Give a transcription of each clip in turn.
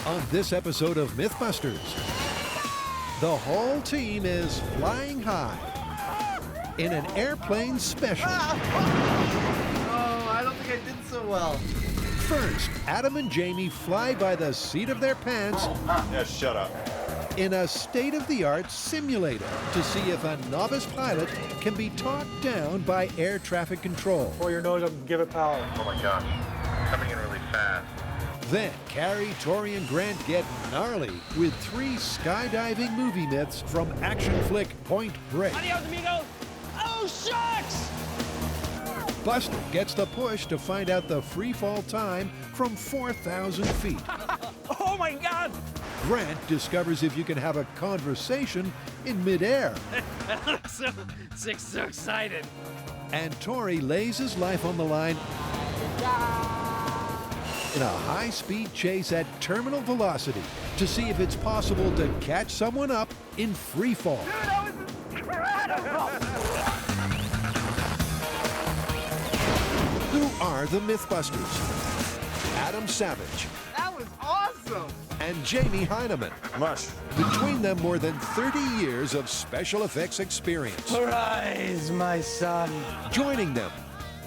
On this episode of MythBusters, the whole team is flying high in an airplane special. Oh, I don't think I did so well. First, Adam and Jamie fly by the seat of their pants Yeah, shut up. in a state-of-the-art simulator to see if a novice pilot can be talked down by air traffic control. Pull your nose up and give it power. Oh my gosh, coming in really fast. Then, Carrie, Tori, and Grant get gnarly with 3 skydiving movie myths from action flick Point Break. Adios, amigos! Oh, shucks! Buster gets the push to find out the free fall time from 4,000 feet. Oh, my God! Grant discovers if you can have a conversation in midair. so excited. And Tori lays his life on the line in a high-speed chase at terminal velocity to see if it's possible to catch someone up in free fall. Dude, that was incredible! Who are the MythBusters? Adam Savage That was awesome. and Jamie Heineman. Mush. Between them, more than 30 years of special effects experience. Arise, my son. Joining them,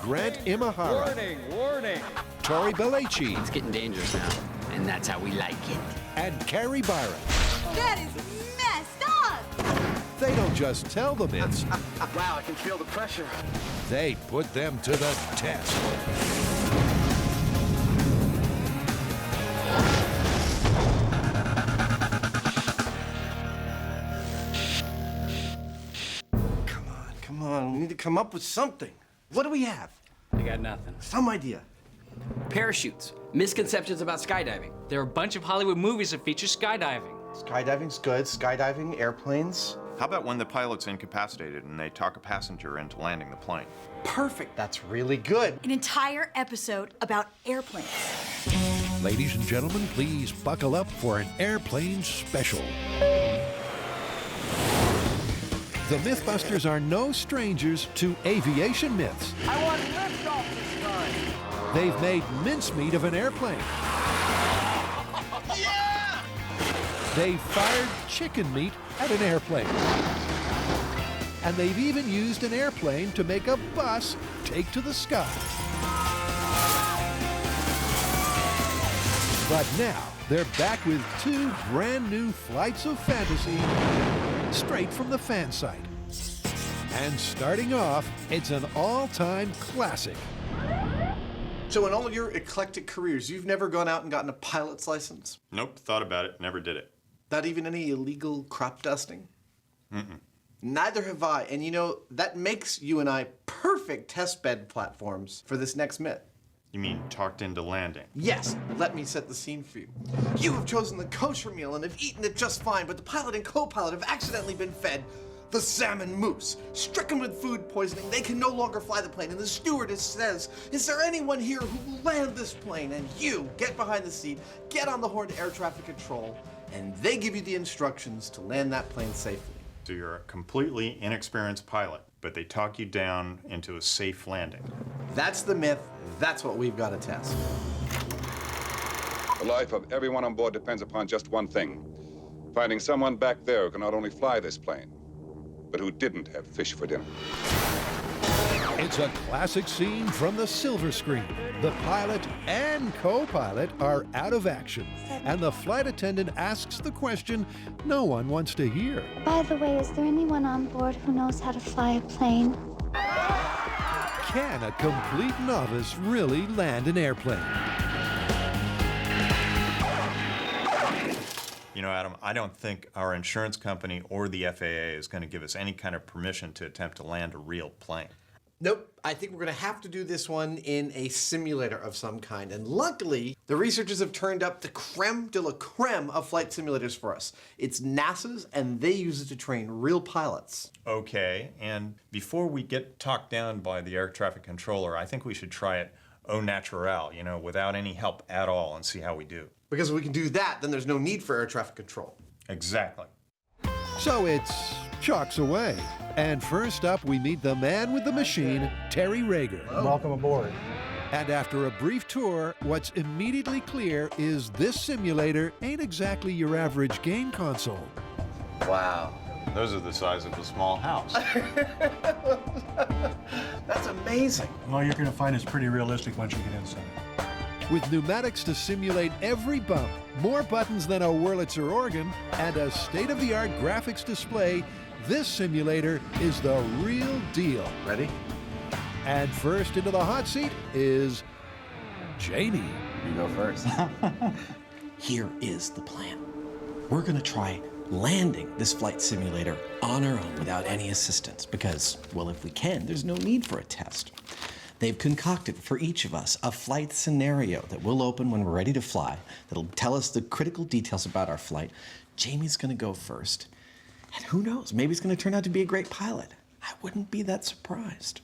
Grant Imahara, Warning. Tori Belleci, It's getting dangerous now, and that's how we like it. and Carrie Byron. That is messed up! They don't just tell the myths, Wow, I can feel the pressure. they put them to the test. Come on, we need to come up with something. What do we have? I got nothing. Some idea. Parachutes. Misconceptions about skydiving. There are a bunch of Hollywood movies that feature skydiving. Skydiving's good. Skydiving, airplanes. How about when the pilot's incapacitated and they talk a passenger into landing the plane? Perfect. That's really good. An entire episode about airplanes. Ladies and gentlemen, please buckle up for an airplane special. The MythBusters are no strangers to aviation myths. I want liftoff this time. They've made mincemeat of an airplane. Yeah! They've fired chicken meat at an airplane. And they've even used an airplane to make a bus take to the sky. But now, they're back with 2 brand new flights of fantasy straight from the fan site. And starting off, it's an all-time classic. So in all your eclectic careers, you've never gone out and gotten a pilot's license? Nope, thought about it, never did it. Not even any illegal crop dusting? Neither have I. And you know, that makes you and I perfect testbed platforms for this next myth. You mean talked into landing? Yes, let me set the scene for you. You have chosen the kosher meal and have eaten it just fine, but the pilot and co-pilot have accidentally been fed the salmon mousse. Stricken with food poisoning, they can no longer fly the plane, and the stewardess says, "Is there anyone here who will land this plane?" And you get behind the seat, get on the horn to air traffic control, and they give you the instructions to land that plane safely. So you're a completely inexperienced pilot, but they talk you down into a safe landing. That's the myth. That's what we've got to test. The life of everyone on board depends upon just one thing. Finding someone back there who can not only fly this plane, but who didn't have fish for dinner. It's a classic scene from the silver screen. The pilot and co-pilot are out of action, and the flight attendant asks the question no one wants to hear. By the way, is there anyone on board who knows how to fly a plane? Can a complete novice really land an airplane? You know, Adam, I don't think our insurance company or the FAA is going to give us any kind of permission to attempt to land a real plane. Nope, I think we're gonna have to do this one in a simulator of some kind. And luckily, the researchers have turned up the creme de la creme of flight simulators for us. It's NASA's, and they use it to train real pilots. Okay, and before we get talked down by the air traffic controller, I think we should try it au naturel, you know, without any help at all, and see how we do. Because if we can do that, then there's no need for air traffic control. Exactly. So it's chalks away. And first up, we meet the man with the machine, Terry Rager. Welcome aboard. And after a brief tour, what's immediately clear is this simulator ain't exactly your average game console. Wow. Those are the size of a small house. That's amazing. All you're going to find is pretty realistic once you get inside. With pneumatics to simulate every bump, more buttons than a Wurlitzer organ, and a state-of-the-art graphics display, this simulator is the real deal. Ready? And first into the hot seat is Jamie. You go first. Here is the plan. We're gonna try landing this flight simulator on our own without any assistance because, well, if we can, there's no need for a test. They've concocted for each of us a flight scenario that we'll open when we're ready to fly, that'll tell us the critical details about our flight. Jamie's gonna go first, and who knows, maybe he's gonna turn out to be a great pilot. I wouldn't be that surprised.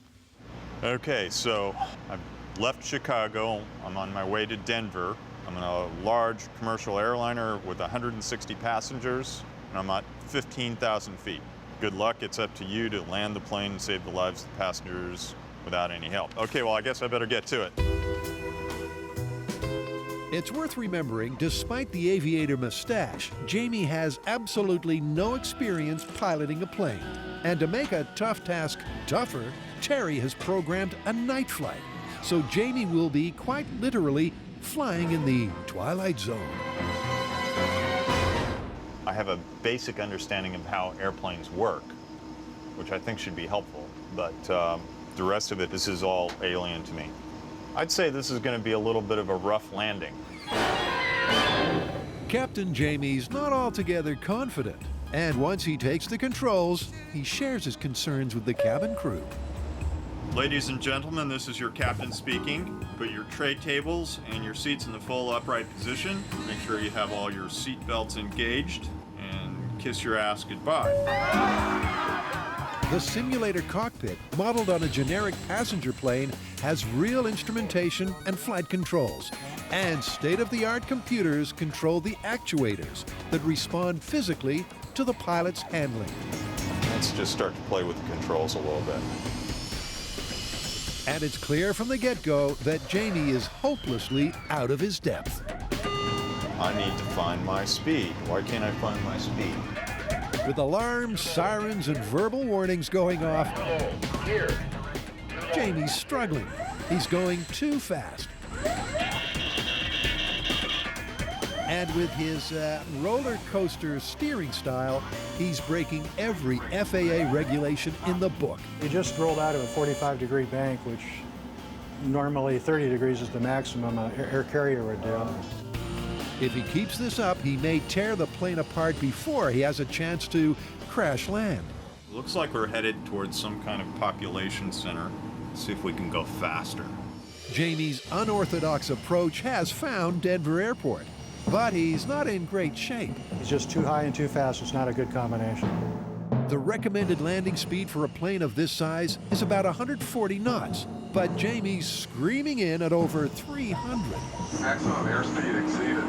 Okay, so I've left Chicago. I'm on my way to Denver. I'm in a large commercial airliner with 160 passengers, and I'm at 15,000 feet. Good luck. It's up to you to land the plane and save the lives of the passengers without any help. Okay, well, I guess I better get to it. It's worth remembering, despite the aviator mustache, Jamie has absolutely no experience piloting a plane. And to make a tough task tougher, Terry has programmed a night flight. So Jamie will be quite literally flying in the Twilight Zone. I have a basic understanding of how airplanes work, which I think should be helpful, but the rest of it, this is all alien to me. I'd say this is going to be a little bit of a rough landing. Captain Jamie's not altogether confident, and once he takes the controls, he shares his concerns with the cabin crew. Ladies and gentlemen, this is your captain speaking. Put your tray tables and your seats in the full upright position. Make sure you have all your seat belts engaged, and kiss your ass goodbye. The simulator cockpit, modeled on a generic passenger plane, has real instrumentation and flight controls. And state-of-the-art computers control the actuators that respond physically to the pilot's handling. Let's just start to play with the controls a little bit. And it's clear from the get-go that Jamie is hopelessly out of his depth. I need to find my speed. Why can't I find my speed? With alarms, sirens, and verbal warnings going off, Jamie's struggling. He's going too fast. And with his roller coaster steering style, he's breaking every FAA regulation in the book. He just rolled out of a 45-degree bank, which normally 30 degrees is the maximum an air carrier would do. If he keeps this up, he may tear the plane apart before he has a chance to crash land. Looks like we're headed towards some kind of population center. Let's see if we can go faster. Jamie's unorthodox approach has found Denver Airport, but he's not in great shape. He's just too high and too fast. It's not a good combination. The recommended landing speed for a plane of this size is about 140 knots, but Jamie's screaming in at over 300. Maximum airspeed exceeded.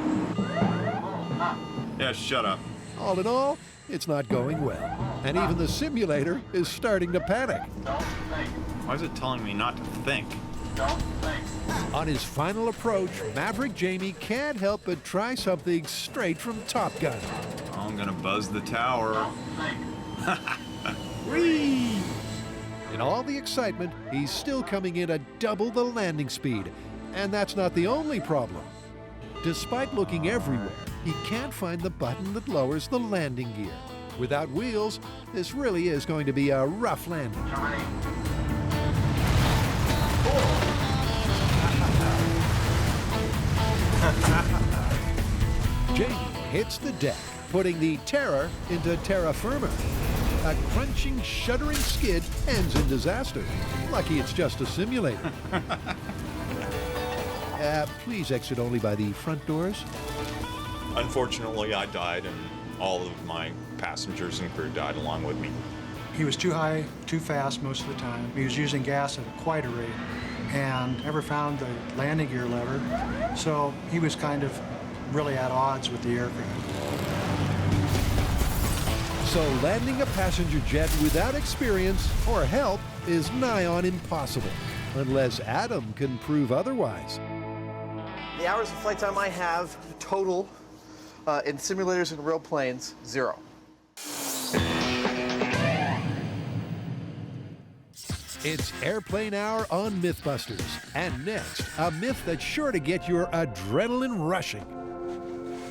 Yeah, shut up. All in all, it's not going well, and even the simulator is starting to panic. Why is it telling me not to think? On his final approach, Maverick Jamie can't help but try something straight from Top Gun. I'm gonna buzz the tower. Whee! In all the excitement, he's still coming in at double the landing speed. And that's not the only problem. Despite looking everywhere, he can't find the button that lowers the landing gear. Without wheels, this really is going to be a rough landing. Jamie hits the deck, putting the Terror into terra firma. A crunching, shuddering skid ends in disaster. Lucky it's just a simulator. Please exit only by the front doors. Unfortunately, I died, and all of my passengers and crew died along with me. He was too high, too fast most of the time. He was using gas at quite a rate and never found the landing gear lever. So he was kind of really at odds with the aircraft. So landing a passenger jet without experience or help is nigh on impossible. unless Adam can prove otherwise. The hours of flight time I have total in simulators and real planes, 0. It's Airplane Hour on MythBusters. And next, a myth that's sure to get your adrenaline rushing.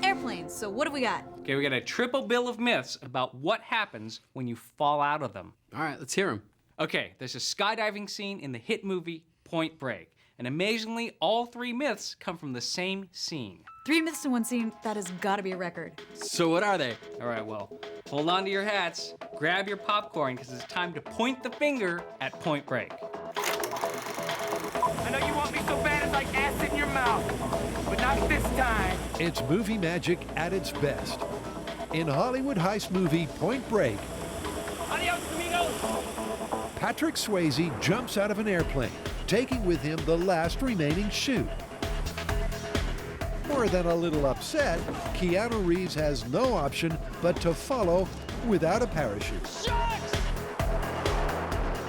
Airplanes, so what do we got? Okay, we got a triple bill of myths about what happens when you fall out of them. All right, let's hear them. Okay, there's a skydiving scene in the hit movie Point Break. And amazingly, all 3 myths come from the same scene. 3 myths in one scene, that has gotta be a record. So what are they? All right, well, hold on to your hats, grab your popcorn, because it's time to point the finger at Point Break. I know you want me so bad it's like acid in your mouth, but not this time. It's movie magic at its best. In Hollywood heist movie Point Break, Adios, amigos. Patrick Swayze jumps out of an airplane, taking with him the last remaining chute. More than a little upset, Keanu Reeves has no option but to follow without a parachute.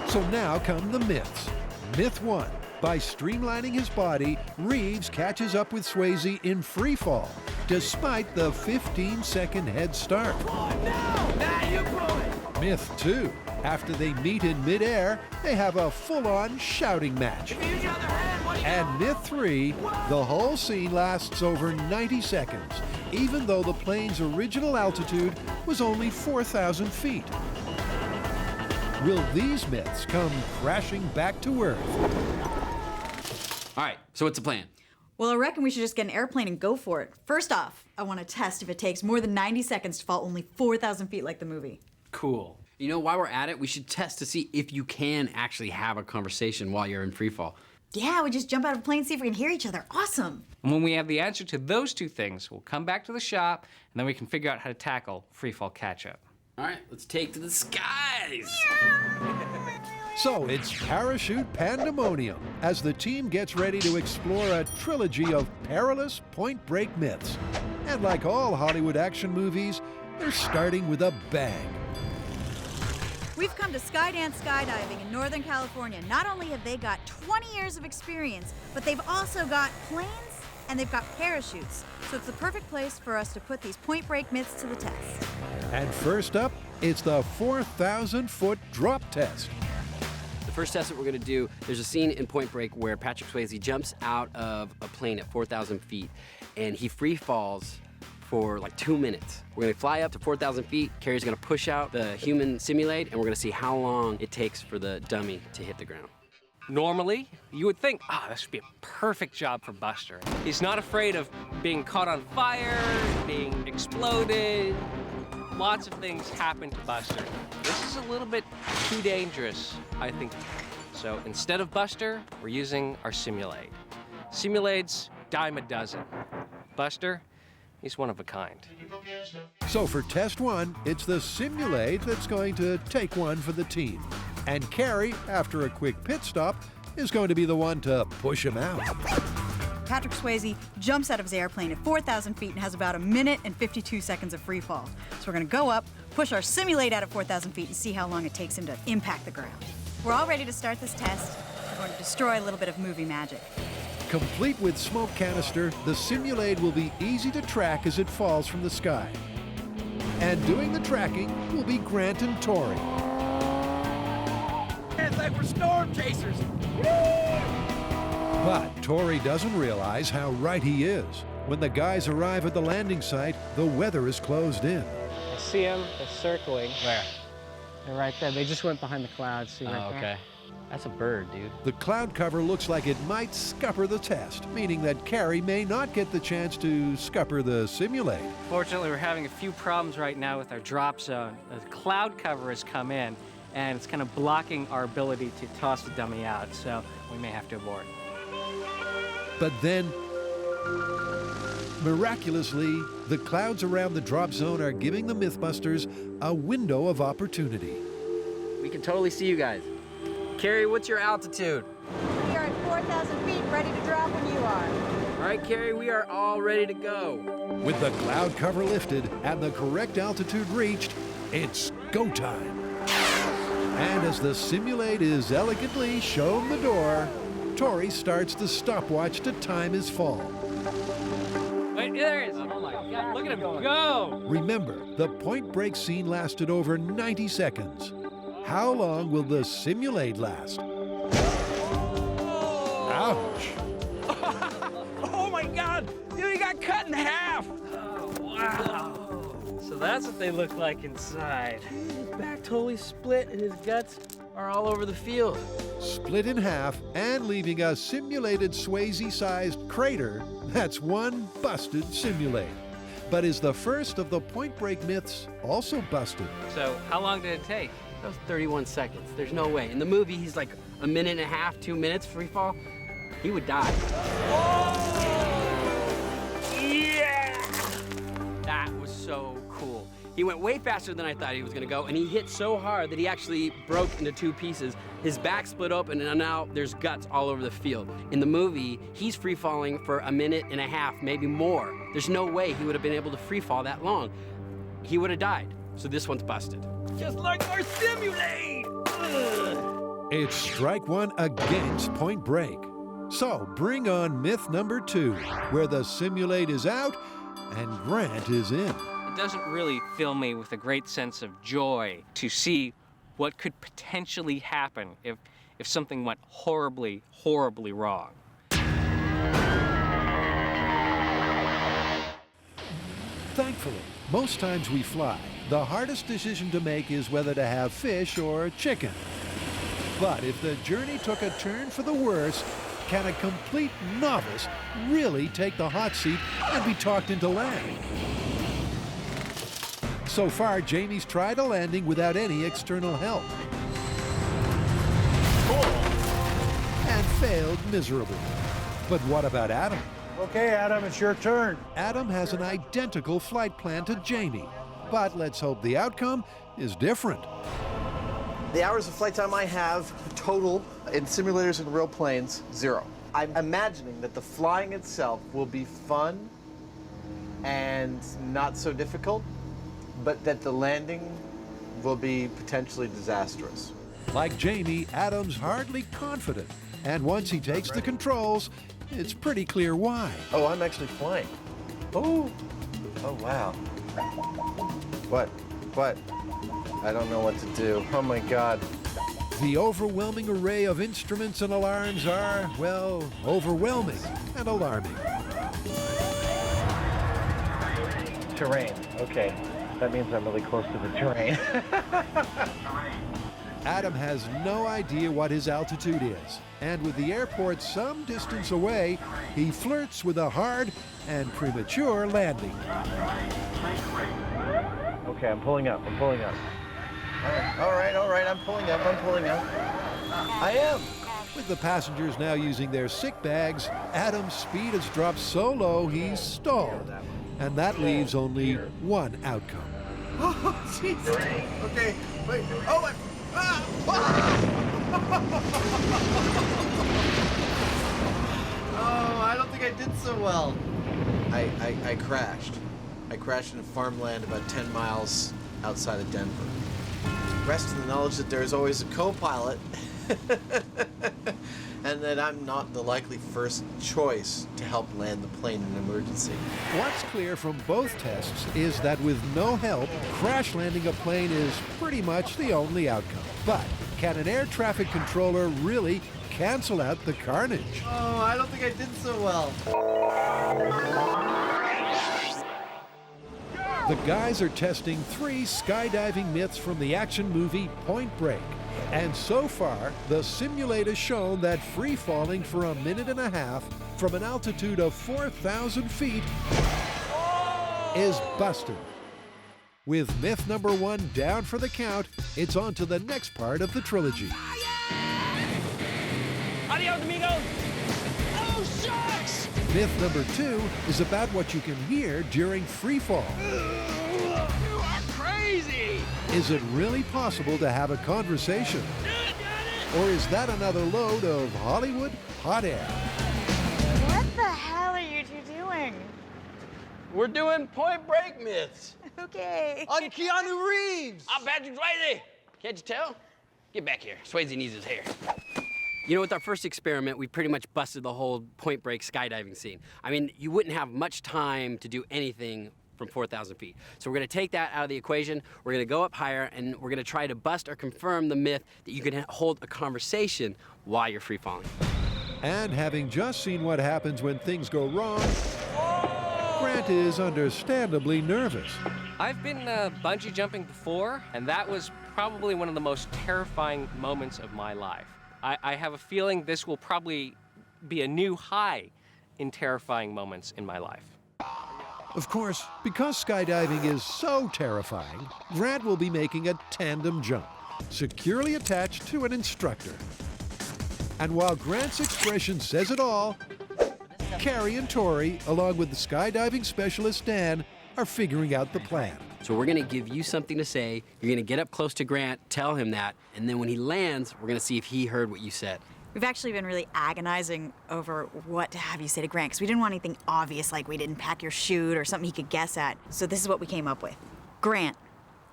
So now come the myths. Myth 1. By streamlining his body, Reeves catches up with Swayze in free fall, despite the 15-second head start. Myth 2. After they meet in midair, they have a full-on shouting match. And myth 3, the whole scene lasts over 90 seconds, even though the plane's original altitude was only 4,000 feet. Will these myths come crashing back to Earth? All right, so what's the plan? Well, I reckon we should just get an airplane and go for it. First off, I want to test if it takes more than 90 seconds to fall only 4,000 feet like the movie. Cool. You know, while we're at it, we should test to see if you can actually have a conversation while you're in free fall. Yeah, we just jump out of a plane, see if we can hear each other. Awesome. And when we have the answer to those 2 things, we'll come back to the shop, and then we can figure out how to tackle free fall catch-up. All right, let's take to the skies. So it's parachute pandemonium as the team gets ready to explore a trilogy of perilous Point Break myths. And like all Hollywood action movies, they're starting with a bang. We've come to Skydance Skydiving in Northern California. Not only have they got 20 years of experience, but they've also got planes and they've got parachutes. So it's the perfect place for us to put these Point Break myths to the test. And first up, it's the 4,000-foot drop test. The first test that we're gonna do, there's a scene in Point Break where Patrick Swayze jumps out of a plane at 4,000 feet and he free falls for like 2 minutes. We're gonna fly up to 4,000 feet. Carrie's gonna push out the human simulate, and we're gonna see how long it takes for the dummy to hit the ground. Normally, you would think, this would be a perfect job for Buster. He's not afraid of being caught on fire, being exploded. Lots of things happen to Buster. This is a little bit too dangerous, I think. So instead of Buster, we're using our simulate. Simulate's dime a dozen. Buster, he's one of a kind. So for test 1, it's the simulate that's going to take one for the team. And Carrie, after a quick pit stop, is going to be the one to push him out. Patrick Swayze jumps out of his airplane at 4,000 feet and has about 1 minute and 52 seconds of free fall. So we're gonna go up, push our simulate out at 4,000 feet and see how long it takes him to impact the ground. We're all ready to start this test. We're going to destroy a little bit of movie magic. Complete with smoke canister, the simulate will be easy to track as it falls from the sky. And doing the tracking will be Grant and Tori. It's like we're storm chasers. But Tori doesn't realize how right he is. When the guys arrive at the landing site, the weather is closed in. I see them. They're circling. Where? They're right there. They just went behind the clouds. See right there? Okay. That's a bird, dude. The cloud cover looks like it might scupper the test, meaning that Carrie may not get the chance to scupper the simulate. Fortunately, we're having a few problems right now with our drop zone. The cloud cover has come in, and it's kind of blocking our ability to toss the dummy out, so we may have to abort. But then, miraculously, the clouds around the drop zone are giving the MythBusters a window of opportunity. We can totally see you guys. Carrie, what's your altitude? We are at 4,000 feet, ready to drop when you are. All right, Carrie, we are all ready to go. With the cloud cover lifted and the correct altitude reached, it's go time. And as the simulate is elegantly shown the door, Tori starts the stopwatch to time his fall. Wait, there it is. Oh my God, look at him go. Remember, the Point Break scene lasted over 90 seconds. How long will the simulate last? Ouch. Oh my God! He got cut in half! Oh, wow. So that's what they look like inside. His back totally split and his guts are all over the field. Split in half and leaving a simulated Swayze-sized crater, that's one busted simulate. But is the first of the Point Break myths also busted? So how long did it take? That was 31 seconds. There's no way. In the movie, he's like a minute and a half, 2 minutes free fall. He would die. Yeah! That was so cool. He went way faster than I thought he was gonna go, and he hit so hard that he actually broke into 2 pieces. His back split open, and now there's guts all over the field. In the movie, he's free falling for a minute and a half, maybe more. There's no way he would have been able to free fall that long. He would have died. So this one's busted. Just like our simulate! Ugh. It's strike one against Point Break. So bring on myth number 2, where the simulate is out and Grant is in. It doesn't really fill me with a great sense of joy to see what could potentially happen if something went horribly, horribly wrong. Thankfully, most times we fly, the hardest decision to make is whether to have fish or chicken. But if the journey took a turn for the worse, can a complete novice really take the hot seat and be talked into land? So far, Jamie's tried a landing without any external help. And failed miserably. But what about Adam? Okay, Adam, it's your turn. Adam has an identical flight plan to Jamie, but let's hope the outcome is different. The hours of flight time I have total in simulators and real planes, 0. I'm imagining that the flying itself will be fun and not so difficult, but that the landing will be potentially disastrous. Like Jamie, Adam's hardly confident, and once he takes the controls, it's pretty clear why. Oh, I'm actually flying. Oh, wow. What? I don't know what to do. Oh my God. The overwhelming array of instruments and alarms are, well, overwhelming and alarming. Terrain, okay. That means I'm really close to the terrain. Adam has no idea what his altitude is, and with the airport some distance away, he flirts with a hard and premature landing. Okay, I'm pulling up. All right, I'm pulling up. I am. With the passengers now using their sick bags, Adam's speed has dropped so low he's stalled, and that leaves only one outcome. Oh, jeez. Okay, wait. Oh, oh, I don't think I did so well. I crashed. I crashed in farmland about 10 miles outside of Denver. Rest in the knowledge that there is always a co-pilot and that I'm not the likely first choice to help land the plane in an emergency. What's clear from both tests is that with no help, crash landing a plane is pretty much the only outcome. But can an air traffic controller really cancel out the carnage? Oh, I don't think I did so well. The guys are testing 3 skydiving myths from the action movie Point Break. And so far, the simulate has shown that free falling for a minute and a half from an altitude of 4,000 feet is busted. With myth number 1 down for the count, it's on to the next part of the trilogy. Adios, amigos! Oh, shucks! Myth number 2 is about what you can hear during free fall. You are crazy! Is it really possible to have a conversation? Or is that another load of Hollywood hot air? What the hell are you two doing? We're doing Point Break myths. Okay. I'm Keanu Reeves. I'm Patrick Swayze. Can't you tell? Get back here. Swayze needs his hair. You know, with our first experiment, we pretty much busted the whole Point Break skydiving scene. I mean, you wouldn't have much time to do anything from 4,000 feet. So we're gonna take that out of the equation, we're gonna go up higher, and we're gonna try to bust or confirm the myth that you can hold a conversation while you're free falling. And having just seen what happens when things go wrong, Grant is understandably nervous. I've been bungee jumping before, and that was probably one of the most terrifying moments of my life. I have a feeling this will probably be a new high in terrifying moments in my life. Of course, because skydiving is so terrifying, Grant will be making a tandem jump, securely attached to an instructor. And while Grant's expression says it all, Carrie and Tori, along with the skydiving specialist Dan, are figuring out the plan. So we're gonna give you something to say, you're gonna get up close to Grant, tell him that, and then when he lands, we're gonna see if he heard what you said. We've actually been really agonizing over what to have you say to Grant, because we didn't want anything obvious, like we didn't pack your chute or something he could guess at. So this is what we came up with. Grant,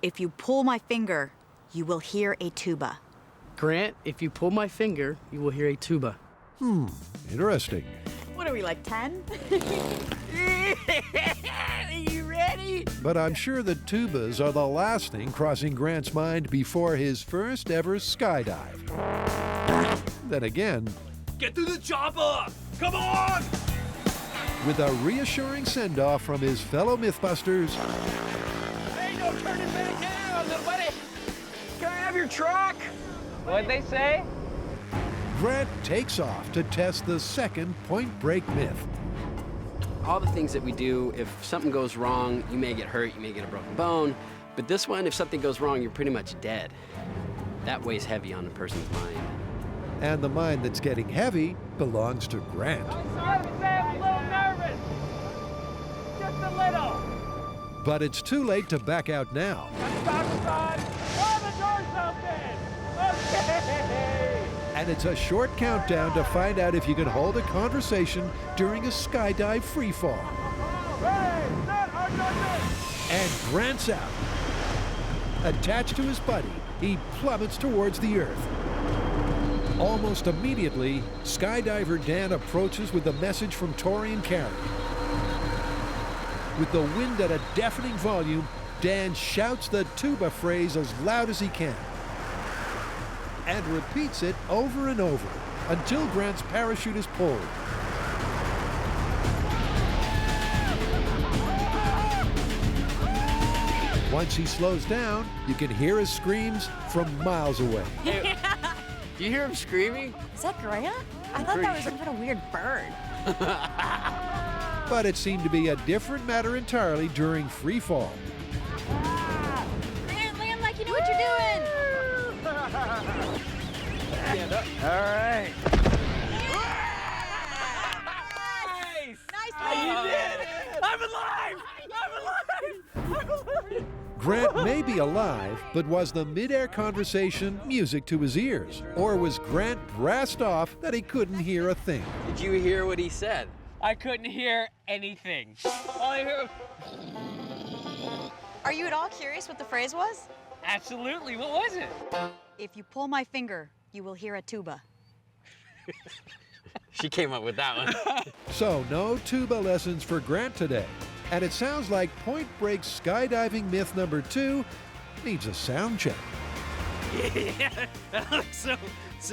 if you pull my finger, you will hear a tuba. Grant, if you pull my finger, you will hear a tuba. Interesting. What are we, like 10? Are you ready? But I'm sure that tubas are the last thing crossing Grant's mind before his first ever skydive. Then again, Get through the chopper! Come on! with a reassuring send-off from his fellow MythBusters, Ain't no turning back now, little buddy! Can I have your truck? What'd they say? Grant takes off to test the second Point Break myth. All the things that we do, if something goes wrong, you may get hurt, you may get a broken bone, but this one, if something goes wrong, you're pretty much dead. That weighs heavy on a person's mind. And the mind that's getting heavy belongs to Grant. Sorry, Sam, a little nervous. Just a little. But it's too late to back out now. Stop, son. Oh, the door's open. Okay. And it's a short countdown to find out if you can hold a conversation during a skydive freefall. Hey, not our number. And Grant's out. Attached to his buddy, he plummets towards the earth. Almost immediately, skydiver Dan approaches with a message from Tori and Carrie. With the wind at a deafening volume, Dan shouts the tuba phrase as loud as he can and repeats it over and over until Grant's parachute is pulled. Once he slows down, you can hear his screams from miles away. Do you hear him screaming? Is that Grant? I thought that was some kind of weird bird. But it seemed to be a different matter entirely during free fall. Grant, land like you know what you're doing. All right. Nice. You did it! I'm alive! I'm alive! Grant may be alive, but was the Midair conversation music to his ears? Or was Grant brassed off that he couldn't hear a thing? Did you hear what he said? I couldn't hear anything. All I heard... Are you at all curious what the phrase was? Absolutely, what was it? If you pull my finger, you will hear a tuba. She came up with that one. So no tuba lessons for Grant today. And it sounds like Point Break skydiving myth number 2 needs a sound check. Yeah, that looks so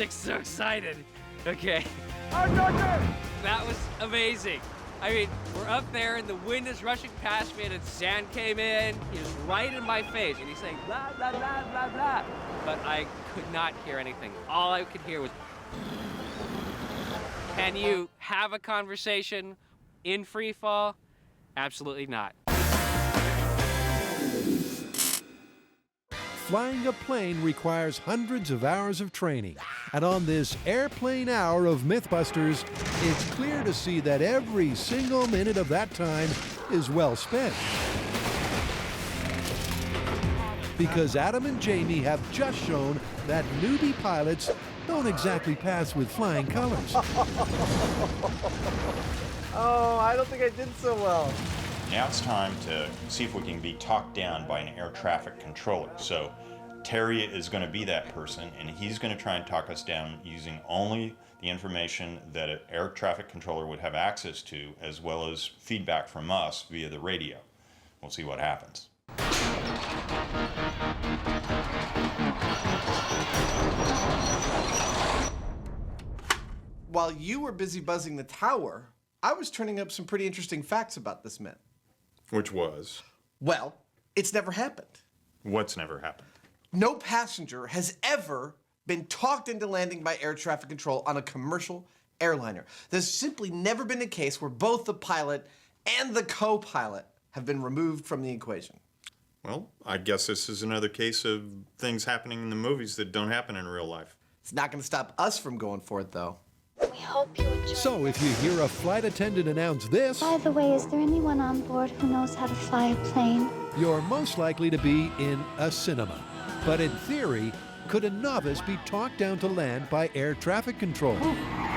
excited. Okay. That was amazing. I mean, we're up there and the wind is rushing past me and the sand came in. He was right in my face and he's saying blah, blah, blah, blah, blah. But I could not hear anything. All I could hear was... Can you have a conversation in free fall? Absolutely not. Flying a plane requires hundreds of hours of training. And on this airplane hour of MythBusters, it's clear to see that every single minute of that time is well spent. Because Adam and Jamie have just shown that newbie pilots don't exactly pass with flying colors. Oh, I don't think I did so well. Now it's time to see if we can be talked down by an air traffic controller. So Terry is going to be that person, and he's going to try and talk us down using only the information that an air traffic controller would have access to, as well as feedback from us via the radio. We'll see what happens. While you were busy buzzing the tower, I was turning up some pretty interesting facts about this myth. Which was? Well, it's never happened. What's never happened? No passenger has ever been talked into landing by air traffic control on a commercial airliner. There's simply never been a case where both the pilot and the co-pilot have been removed from the equation. Well, I guess this is another case of things happening in the movies that don't happen in real life. It's not going to stop us from going for it, though. We hope you enjoy. So if you hear a flight attendant announce this, By the way, is there anyone on board who knows how to fly a plane? you're most likely to be in a cinema. But in theory, could a novice be talked down to land by air traffic control?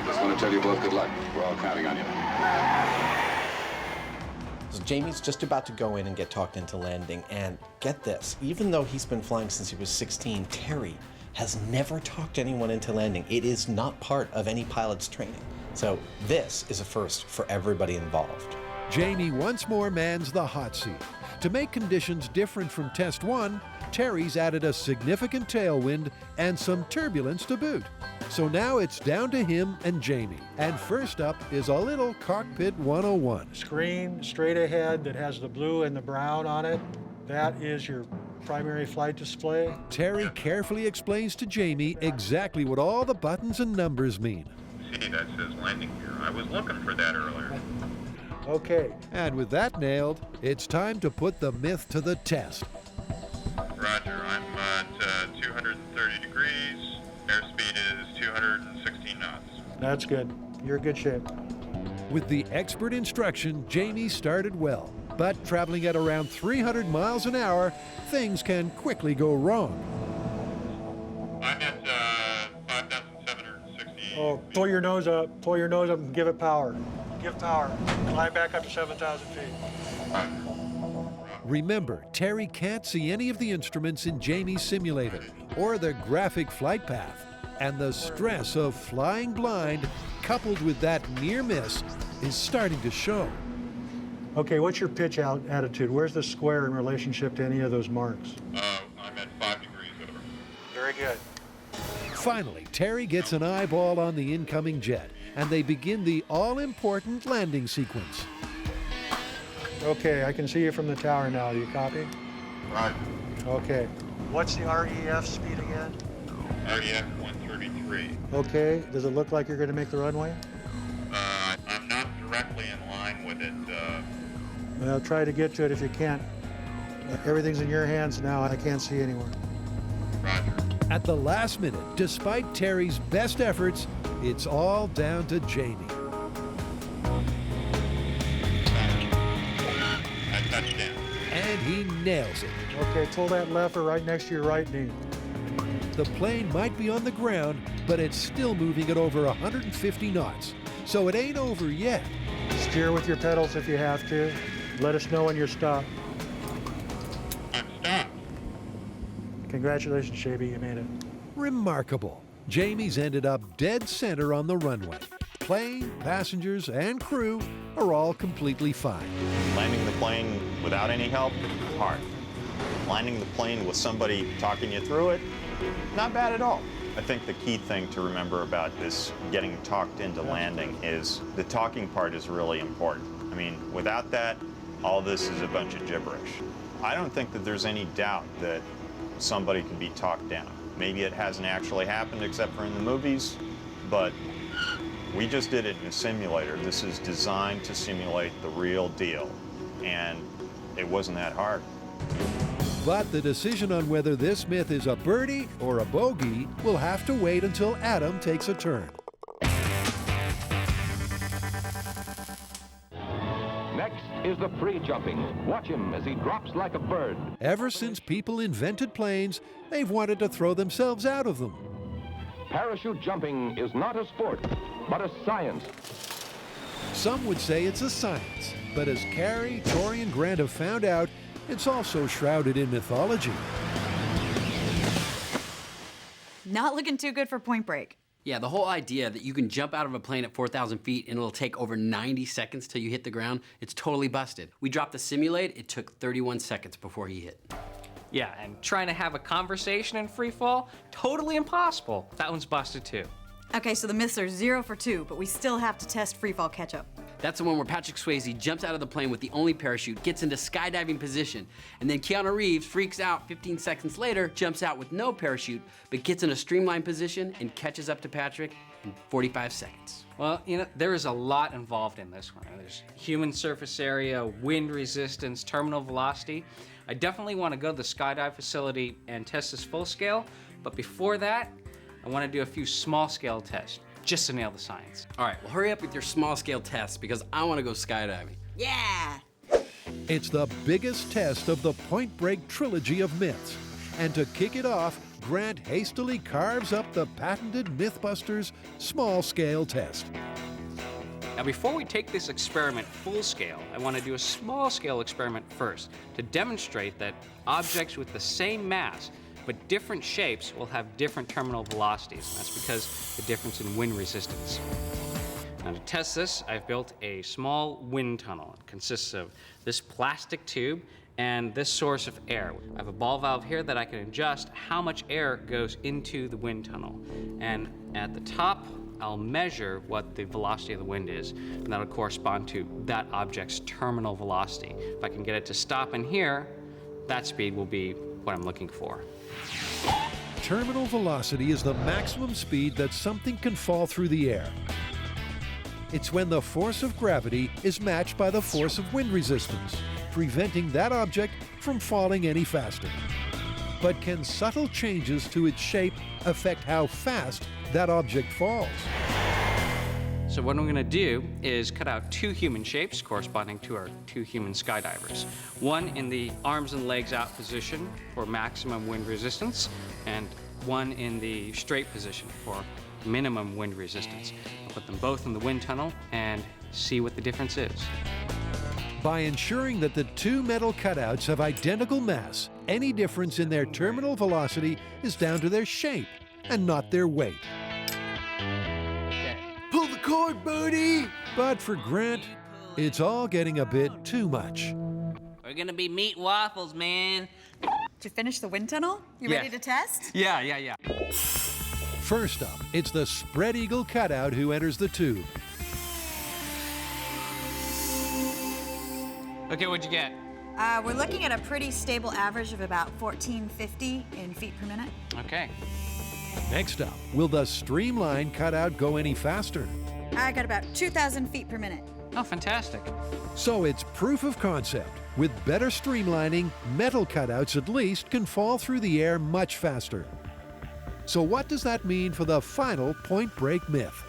Just want to tell you both good luck. We're all counting on you. So Jamie's just about to go in and get talked into landing, and get this, even though he's been flying since he was 16, Terry has never talked anyone into landing. It is not part of any pilot's training. So this is a first for everybody involved. Jamie once more mans the hot seat. To make conditions different from Test 1, Terry's added a significant tailwind and some turbulence to boot. So now it's down to him and Jamie. And first up is a little Cockpit 101. Screen straight ahead that has the blue and the brown on it. That is your primary flight display. Terry carefully explains to Jamie exactly what all the buttons and numbers mean. See, that says landing gear. I was looking for that earlier. Okay. And with that nailed, it's time to put the myth to the test. Roger, I'm at 230 degrees. Airspeed is 216 knots. That's good. You're in good shape. With the expert instruction, Jamie started well. But traveling at around 300 miles an hour, things can quickly go wrong. I'm at 5,760. Oh, pull your nose up. Pull your nose up and give it power. Give power. Climb back up to 7,000 feet. Remember, Terry can't see any of the instruments in Jamie's simulator or the graphic flight path. And the stress of flying blind, coupled with that near miss, is starting to show. Okay, what's your pitch out attitude? Where's the square in relationship to any of those marks? I'm at 5 degrees over. Very good. Finally, Terry gets an eyeball on the incoming jet, and they begin the all-important landing sequence. Okay, I can see you from the tower now. Do you copy? Right. Okay. What's the REF speed again? REF 133. Okay, does it look like you're going to make the runway? I'm not directly in line with it. Well, try to get to it if you can't. Everything's in your hands now. I can't see anymore. Roger. At the last minute, despite Terry's best efforts, it's all down to Jamie. I touched down. And he nails it. Okay, pull that lever right next to your right knee. The plane might be on the ground, but it's still moving at over 150 knots. So it ain't over yet. Steer with your pedals if you have to. Let us know when you're stopped. I'm stopped. Congratulations, Shabby, you made it. Remarkable. Jamie's ended up dead center on the runway. Plane, passengers, and crew are all completely fine. Landing the plane without any help, hard. Landing the plane with somebody talking you through it, not bad at all. I think the key thing to remember about this getting talked into landing is the talking part is really important. I mean, without that, all this is a bunch of gibberish. I don't think that there's any doubt that somebody could be talked down. Maybe it hasn't actually happened except for in the movies, but we just did it in a simulator. This is designed to simulate the real deal, and it wasn't that hard. But the decision on whether this myth is a birdie or a bogey will have to wait until Adam takes a turn. Next is the free jumping. Watch him as he drops like a bird. Ever since people invented planes, they've wanted to throw themselves out of them. Parachute jumping is not a sport, but a science. Some would say it's a science, but as Carrie, Tori, and Grant have found out, it's also shrouded in mythology. Not looking too good for Point Break. Yeah, the whole idea that you can jump out of a plane at 4,000 feet and it'll take over 90 seconds till you hit the ground, it's totally busted. We dropped the simulate, it took 31 seconds before he hit. Yeah, and trying to have a conversation in free fall, totally impossible. That one's busted too. Okay, so the myths are 0 for 2, but we still have to test free fall catch-up. That's the one where Patrick Swayze jumps out of the plane with the only parachute, gets into skydiving position, and then Keanu Reeves freaks out 15 seconds later, jumps out with no parachute, but gets in a streamlined position and catches up to Patrick in 45 seconds. Well, you know, there is a lot involved in this one. There's human surface area, wind resistance, terminal velocity. I definitely want to go to the skydive facility and test this full scale, but before that, I want to do a few small scale tests, just to nail the science. All right, well, hurry up with your small scale tests because I want to go skydiving. Yeah! It's the biggest test of the Point Break trilogy of myths. And to kick it off, Grant hastily carves up the patented MythBusters small scale test. Now, before we take this experiment full scale, I want to do a small scale experiment first to demonstrate that objects with the same mass but different shapes will have different terminal velocities. And that's because of the difference in wind resistance. Now, to test this, I've built a small wind tunnel. It consists of this plastic tube and this source of air. I have a ball valve here that I can adjust how much air goes into the wind tunnel. And at the top, I'll measure what the velocity of the wind is, and that'll correspond to that object's terminal velocity. If I can get it to stop in here, that speed will be what I'm looking for. Terminal velocity is the maximum speed that something can fall through the air. It's when the force of gravity is matched by the force of wind resistance, preventing that object from falling any faster. But can subtle changes to its shape affect how fast that object falls? So what I'm going to do is cut out 2 human shapes corresponding to our 2 human skydivers. One in the arms and legs out position for maximum wind resistance, and one in the straight position for minimum wind resistance. I'll put them both in the wind tunnel and see what the difference is. By ensuring that the 2 metal cutouts have identical mass, any difference in their terminal velocity is down to their shape and not their weight. Pull the cord, Bodie! But for Grant, it's all getting a bit too much. We're gonna be meat waffles, man. Did you finish the wind tunnel? You ready to test? Yeah. First up, it's the spread eagle cutout who enters the tube. Okay, what'd you get? We're looking at a pretty stable average of about 1450 in feet per minute. Okay. Next up, will the streamline cutout go any faster? I got about 2,000 feet per minute. Oh, fantastic. So it's proof of concept. With better streamlining, metal cutouts at least can fall through the air much faster. So what does that mean for the final Point Break myth?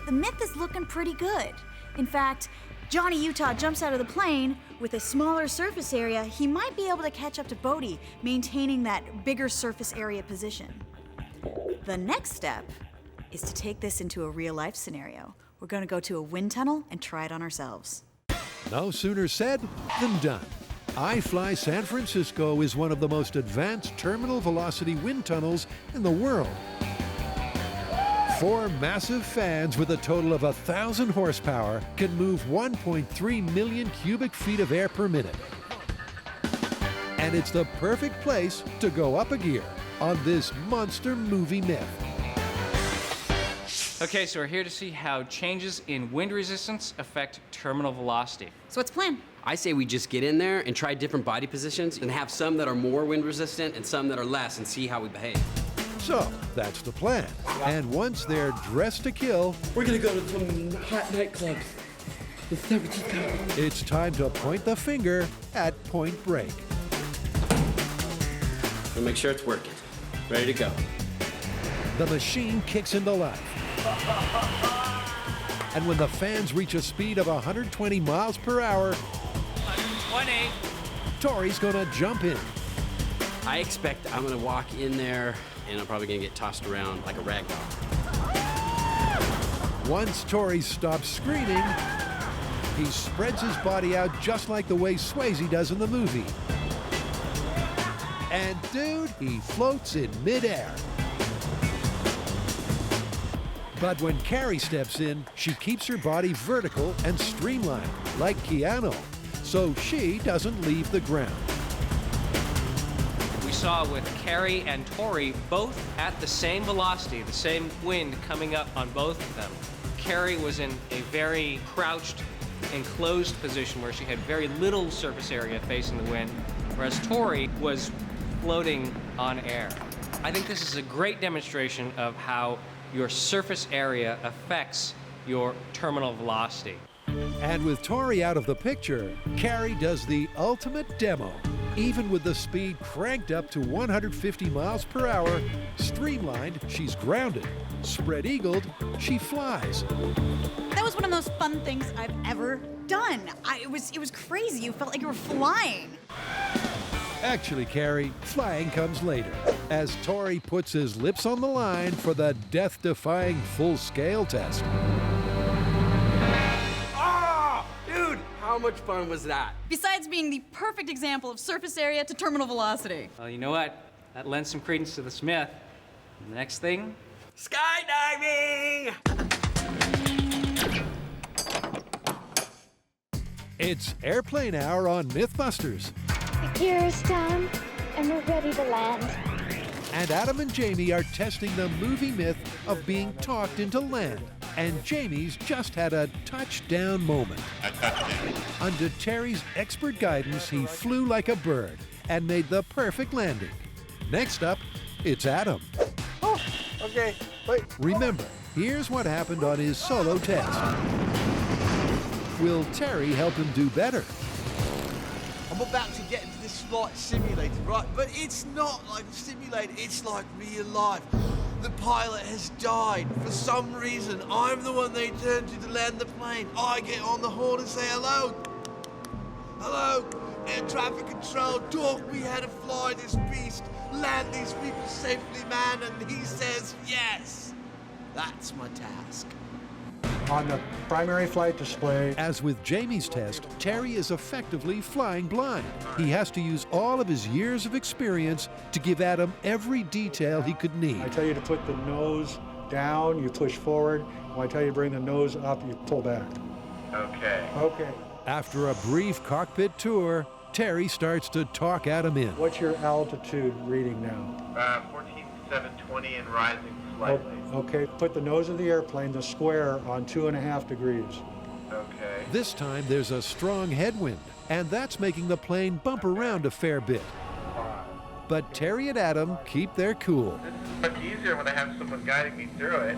The myth is looking pretty good. In fact, Johnny Utah jumps out of the plane with a smaller surface area. He might be able to catch up to Bodie, maintaining that bigger surface area position. The next step is to take this into a real-life scenario. We're going to go to a wind tunnel and try it on ourselves. No sooner said than done. iFly San Francisco is one of the most advanced terminal velocity wind tunnels in the world. 4 massive fans with a total of 1,000 horsepower can move 1.3 million cubic feet of air per minute. And it's the perfect place to go up a gear on this monster movie myth. Okay, so we're here to see how changes in wind resistance affect terminal velocity. So what's the plan? I say we just get in there and try different body positions and have some that are more wind resistant and some that are less and see how we behave. So that's the plan. And once they're dressed to kill, we're gonna go to some hot nightclub in San Francisco. It's time to point the finger at Point Break. We'll make sure it's working. Ready to go. The machine kicks into life. And when the fans reach a speed of 120 miles per hour, 120. Tori's gonna jump in. I expect I'm gonna walk in there and I'm probably gonna get tossed around like a rag doll. Once Tori stops screaming, he spreads his body out just like the way Swayze does in the movie. And dude, he floats in midair. But when Carrie steps in, she keeps her body vertical and streamlined, like Keanu, so she doesn't leave the ground. We saw with Carrie and Tori both at the same velocity, the same wind coming up on both of them. Carrie was in a very crouched, enclosed position where she had very little surface area facing the wind, whereas Tori was floating on air. I think this is a great demonstration of how your surface area affects your terminal velocity. And with Tori out of the picture, Carrie does the ultimate demo. Even with the speed cranked up to 150 miles per hour, streamlined, she's grounded. Spread-eagled, she flies. That was one of the most fun things I've ever done. It was crazy. You felt like you were flying. Actually, Carrie, flying comes later, as Tori puts his lips on the line for the death-defying full-scale test. Oh, dude, how much fun was that? Besides being the perfect example of surface area to terminal velocity. Well, you know what? That lends some credence to this myth. The next thing? Skydiving! It's Airplane Hour on MythBusters. The gear is down, and we're ready to land. And Adam and Jamie are testing the movie myth of being talked into land. And Jamie's just had a touchdown moment. Under Terry's expert guidance, he flew like a bird and made the perfect landing. Next up, it's Adam. Oh, okay, wait. Remember, here's what happened on his solo test. Will Terry help him do better? I'm about to get into this flight simulator, right? But it's not like a simulator, it's like real life. The pilot has died. For some reason, I'm the one they turn to land the plane. I get on the horn and say, hello. Hello, air traffic control, talk me how to fly this beast, land these people safely, man. And he says, yes. That's my task. On the primary flight display. As with Jamie's test, Terry is effectively flying blind. He has to use all of his years of experience to give Adam every detail he could need. I tell you to put the nose down, you push forward. When I tell you to bring the nose up, you pull back. Okay. Okay. After a brief cockpit tour, Terry starts to talk Adam in. What's your altitude reading now? 14,720 and rising slightly. Okay, put the nose of the airplane, the square, on 2.5 degrees. Okay. This time there's a strong headwind, and that's making the plane bump around a fair bit. But Terry and Adam keep their cool. It's much easier when I have someone guiding me through it.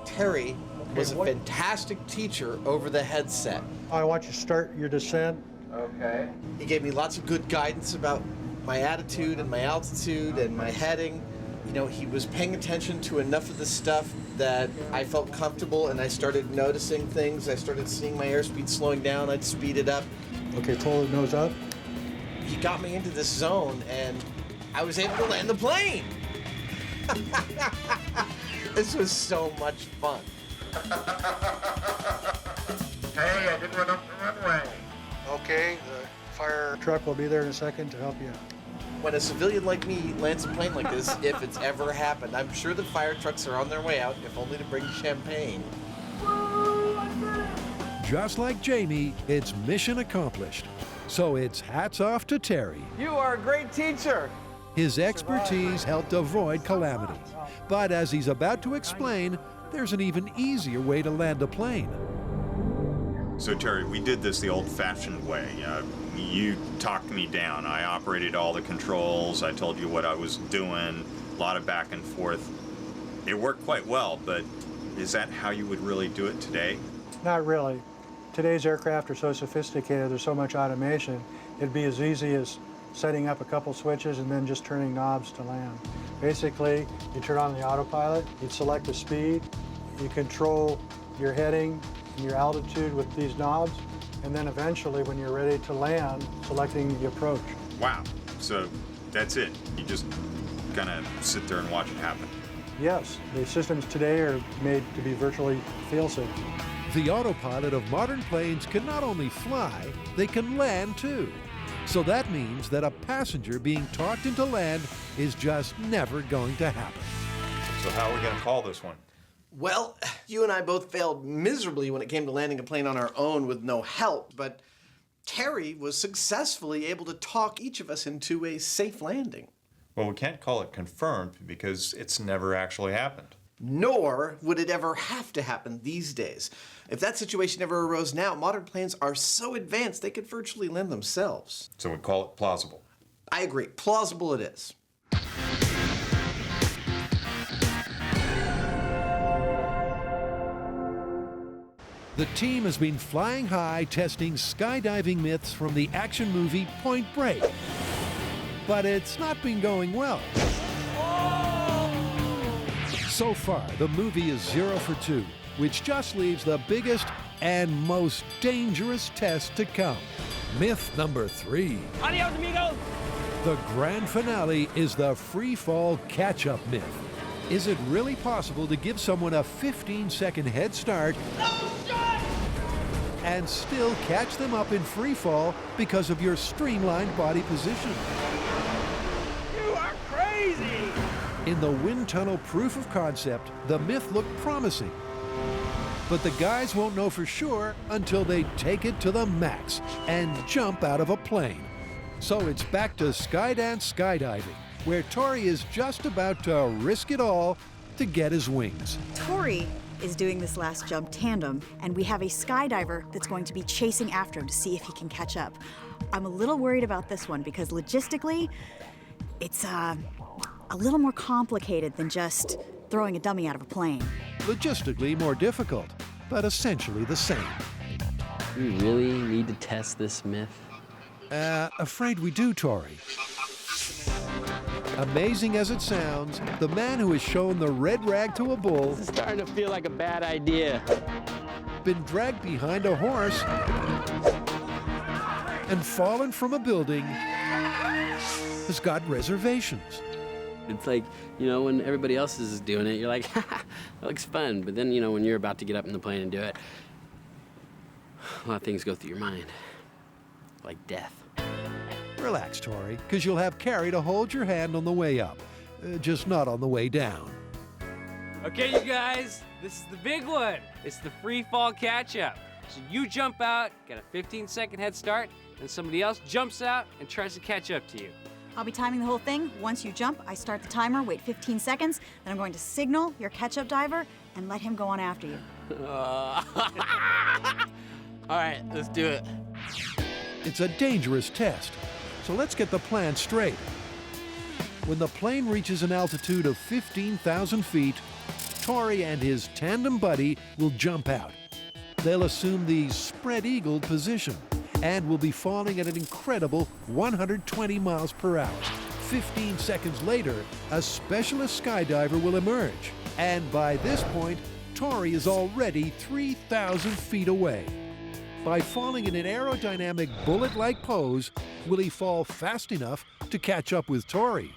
Terry was a fantastic teacher over the headset. I want you to start your descent. Okay. He gave me lots of good guidance about my attitude and my altitude and my heading. You know, he was paying attention to enough of the stuff that I felt comfortable, and I started noticing things. I started seeing my airspeed slowing down. I'd speed it up. Okay, pull the nose up. He got me into this zone, and I was able to land the plane. This was so much fun. Hey, I didn't run off the runway. Okay, the fire truck will be there in a second to help you out. When a civilian like me lands a plane like this, if it's ever happened, I'm sure the fire trucks are on their way out, if only to bring champagne. Just like Jamie, it's mission accomplished. So it's hats off to Terry. You are a great teacher. His expertise helped avoid calamity. But as he's about to explain, there's an even easier way to land a plane. So Terry, we did this the old-fashioned way. You talked me down. I operated all the controls. I told you what I was doing, a lot of back and forth. It worked quite well, but is that how you would really do it today? Not really. Today's aircraft are so sophisticated, there's so much automation, it'd be as easy as setting up a couple switches and then just turning knobs to land. Basically, you turn on the autopilot, you select the speed, you control your heading and your altitude with these knobs, and then eventually, when you're ready to land, selecting the approach. Wow, so that's it. You just kind of sit there and watch it happen. Yes, the systems today are made to be virtually fail-safe. The autopilot of modern planes can not only fly, they can land too. So that means that a passenger being talked into land is just never going to happen. So how are we going to call this one? Well, you and I both failed miserably when it came to landing a plane on our own with no help, but Terry was successfully able to talk each of us into a safe landing. Well, we can't call it confirmed because it's never actually happened. Nor would it ever have to happen these days. If that situation ever arose now, modern planes are so advanced they could virtually land themselves. So we call it plausible. I agree. Plausible it is. The team has been flying high testing skydiving myths from the action movie Point Break. But it's not been going well. So far, the movie is 0 for 2, which just leaves the biggest and most dangerous test to come. Myth number 3. Adios, amigos! The grand finale is the free fall catch-up myth. Is it really possible to give someone a 15-second head start and still catch them up in free fall because of your streamlined body position? You are crazy! In the wind tunnel proof of concept, the myth looked promising. But the guys won't know for sure until they take it to the max and jump out of a plane. So it's back to Skydance skydiving, where Tori is just about to risk it all to get his wings. Tori is doing this last jump tandem, and we have a skydiver that's going to be chasing after him to see if he can catch up. I'm a little worried about this one because logistically, it's a little more complicated than just throwing a dummy out of a plane. Logistically more difficult, but essentially the same. We really need to test this myth? Afraid we do, Tori. Amazing as it sounds, the man who has shown the red rag to a bull This is starting to feel like a bad idea. been dragged behind a horse and fallen from a building has got reservations. It's like, you know, when everybody else is doing it, you're like, haha, that looks fun. But then, you know, when you're about to get up in the plane and do it, a lot of things go through your mind, like death. Relax, Tori, because you'll have Carrie to hold your hand on the way up, just not on the way down. Okay, you guys, this is the big one. It's the free fall catch-up. So you jump out, get a 15-second head start, and somebody else jumps out and tries to catch up to you. I'll be timing the whole thing. Once you jump, I start the timer, wait 15 seconds, then I'm going to signal your catch-up diver and let him go on after you. All right, let's do it. It's a dangerous test, so let's get the plan straight. When the plane reaches an altitude of 15,000 feet, Tori and his tandem buddy will jump out. They'll assume the spread-eagled position and will be falling at an incredible 120 miles per hour. 15 seconds later, a specialist skydiver will emerge. And by this point, Tori is already 3,000 feet away. By falling in an aerodynamic bullet-like pose, will he fall fast enough to catch up with Tori?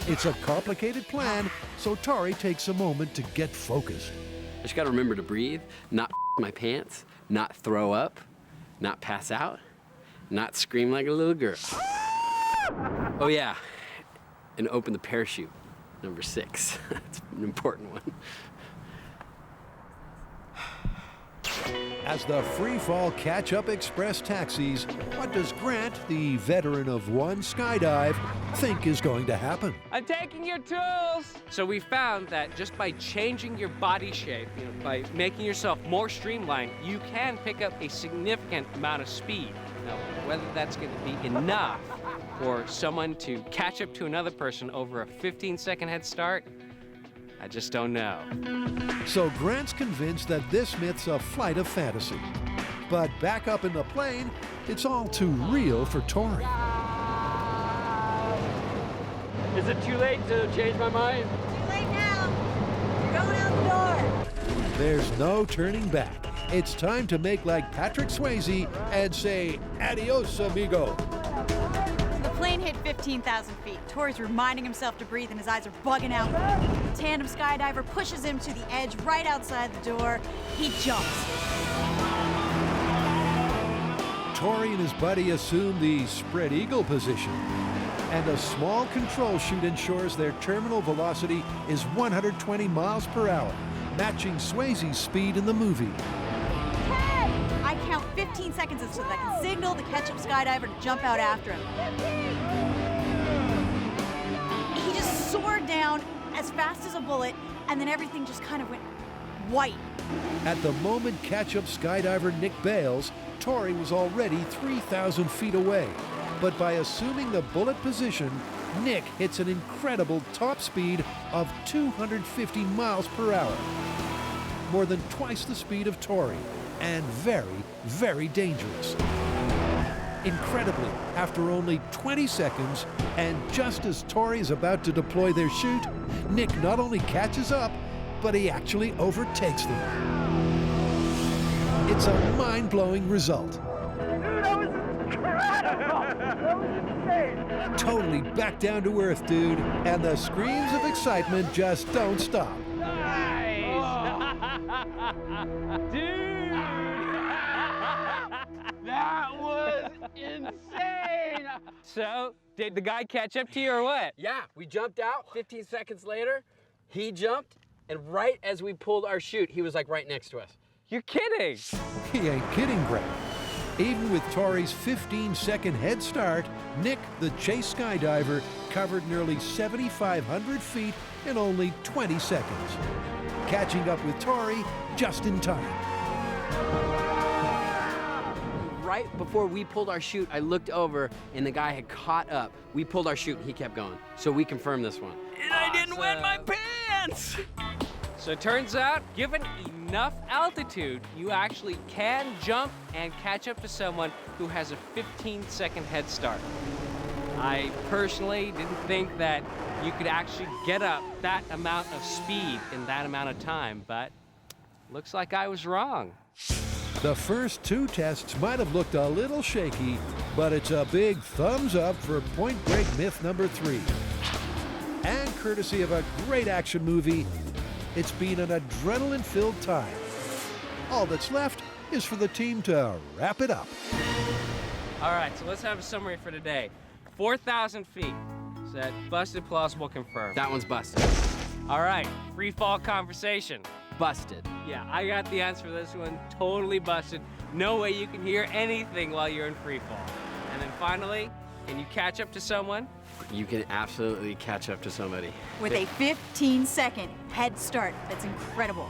It's a complicated plan, so Tori takes a moment to get focused. I just gotta remember to breathe, not my pants, not throw up, not pass out, not scream like a little girl. Oh yeah, and open the parachute, number 6. That's an important one. As the free-fall catch-up express taxis, what does Grant, the veteran of one skydive, think is going to happen? I'm taking your tools! So we found that just by changing your body shape, by making yourself more streamlined, you can pick up a significant amount of speed. Now, whether that's going to be enough for someone to catch up to another person over a 15-second head start, I just don't know. So Grant's convinced that this myth's a flight of fantasy. But back up in the plane, it's all too real for Tori. Is it too late to change my mind? Too late now. You're going out the door. There's no turning back. It's time to make like Patrick Swayze and say, adios, amigo. The plane hit 15,000 feet. Tori's reminding himself to breathe and his eyes are bugging out. The tandem skydiver pushes him to the edge right outside the door. He jumps. Tori and his buddy assume the spread eagle position, and a small control chute ensures their terminal velocity is 120 miles per hour. matching Swayze's speed in the movie. I count 15 seconds so that I can signal the ketchup skydiver to jump out after him. He just soared down as fast as a bullet, and then everything just kind of went white. At the moment ketchup skydiver Nick bails, Tori was already 3,000 feet away. But by assuming the bullet position, Nick hits an incredible top speed of 250 miles per hour. More than twice the speed of Tori, and very, very dangerous. Incredibly, after only 20 seconds, and just as Tori is about to deploy their chute, Nick not only catches up, but he actually overtakes them. It's a mind-blowing result. Dude, that was incredible! That was insane! Totally back down to earth, dude, and the screams of excitement just don't stop. Nice! Dude! That was insane! So, did the guy catch up to you or what? Yeah, we jumped out. 15 seconds later, he jumped, and right as we pulled our chute, he was like right next to us. You're kidding! He ain't kidding, Greg. Even with Tori's 15-second head start, Nick, the chase skydiver, covered nearly 7,500 feet in only 20 seconds. Catching up with Tori just in time. Right before we pulled our chute, I looked over and the guy had caught up. We pulled our chute and he kept going. So we confirmed this one. And I didn't wet my pants! So it turns out, given enough altitude, you actually can jump and catch up to someone who has a 15-second head start. I personally didn't think that you could actually get up that amount of speed in that amount of time, but looks like I was wrong. The first two tests might have looked a little shaky, but it's a big thumbs up for Point Break myth number 3. And courtesy of a great action movie, it's been an adrenaline-filled time. All that's left is for the team to wrap it up. All right, so let's have a summary for today. 4,000 feet. Is that busted, plausible, confirmed? That one's busted. All right, free fall conversation. Busted. Yeah, I got the answer for this one. Totally busted. No way you can hear anything while you're in free fall. And then finally, can you catch up to someone? You can absolutely catch up to somebody. With a 15-second head start. That's incredible.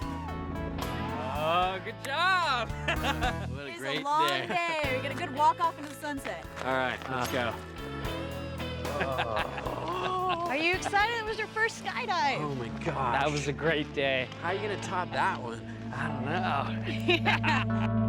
Oh, good job! What a It's great a long day. day. We got a good walk off into the sunset. All right, let's go. Are you excited? It was your first skydive. Oh my gosh. That was a great day. How are you gonna top that one? I don't know.